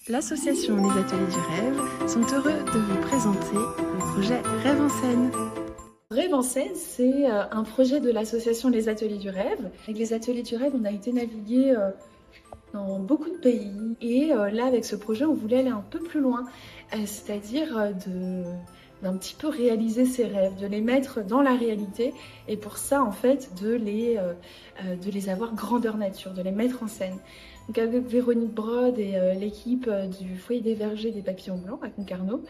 L'association Les Ateliers du Rêve sont heureux de vous présenter le projet Rêve en scène. Rêve en scène, c'est un projet de l'association Les Ateliers du Rêve. Avec Les Ateliers du Rêve, on a été naviguer dans beaucoup de pays. Et là, avec ce projet, on voulait aller un peu plus loin, c'est-à-dire d'un petit peu réaliser ses rêves, de les mettre dans la réalité. Et pour ça, en fait, de les avoir grandeur nature, de les mettre en scène. Donc avec Véronique Brode et l'équipe du Foyer des Vergers des Papillons Blancs à Concarneau,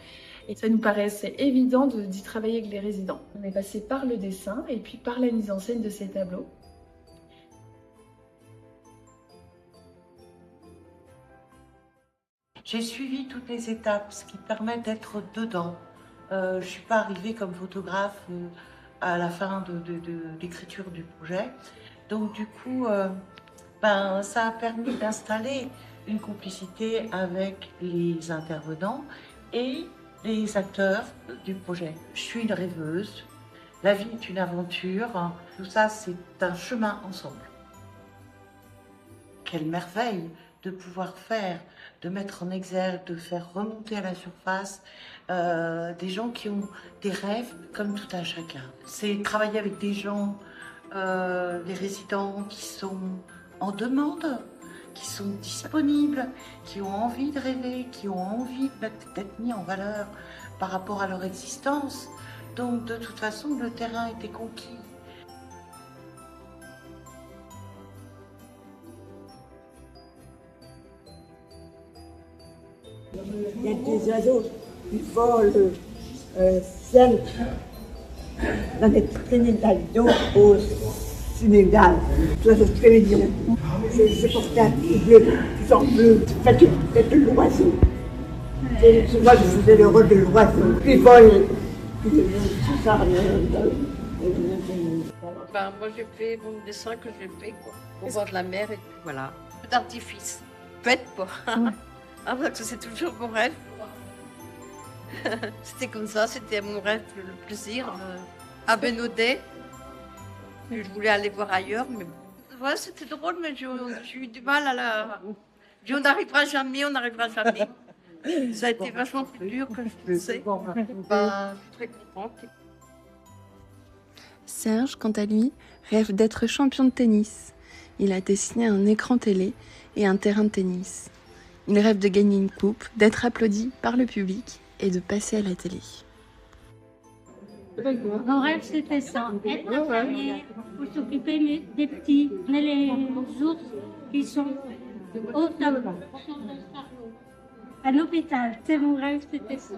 et ça nous paraissait évident d'y travailler avec les résidents. On est passé par le dessin et puis par la mise en scène de ces tableaux. J'ai suivi toutes les étapes, ce qui permet d'être dedans. Je ne suis pas arrivée comme photographe à la fin de l'écriture du projet. Donc du coup, ça a permis d'installer une complicité avec les intervenants et les acteurs du projet. Je suis une rêveuse, la vie est une aventure, tout ça c'est un chemin ensemble. Quelle merveille de pouvoir faire, de mettre en exergue, de faire remonter à la surface des gens qui ont des rêves comme tout un chacun. C'est travailler avec des gens, des résidents qui sont en demande, qui sont disponibles, qui ont envie de rêver, qui ont envie d'être mis en valeur par rapport à leur existence. Donc de toute façon, le terrain était conquis. Il y a des oiseaux qui volent seuls dans les Trinidad d'eau au Sénégal. Des oiseaux très mignons. C'est porté un petit bleu, qui sont bleus. C'est de l'oiseau. Moi, je faisais le rôle de l'oiseau. Qui vole. Moi, j'ai fait mon dessin que j'ai fait, quoi. Au bord de la mer, et puis voilà. Peu d'artifice. Bête, quoi. Ah, parce que c'est toujours mon rêve. C'était comme ça, c'était mon rêve, le plaisir. À Bénodet. Je voulais aller voir ailleurs, mais ouais, c'était drôle, mais j'ai eu du mal à la. Je dis, on n'arrivera jamais, on n'arrivera jamais. Ça a été vachement plus dur que je pensais. Je suis très contente. Serge, quant à lui, rêve d'être champion de tennis. Il a dessiné un écran télé et un terrain de tennis. Il rêve de gagner une coupe, d'être applaudi par le public et de passer à la télé. Mon rêve, c'était ça, être la famille, pour s'occuper des petits, mais les ours qui sont au tableau, à l'hôpital. C'est mon rêve, c'était ça.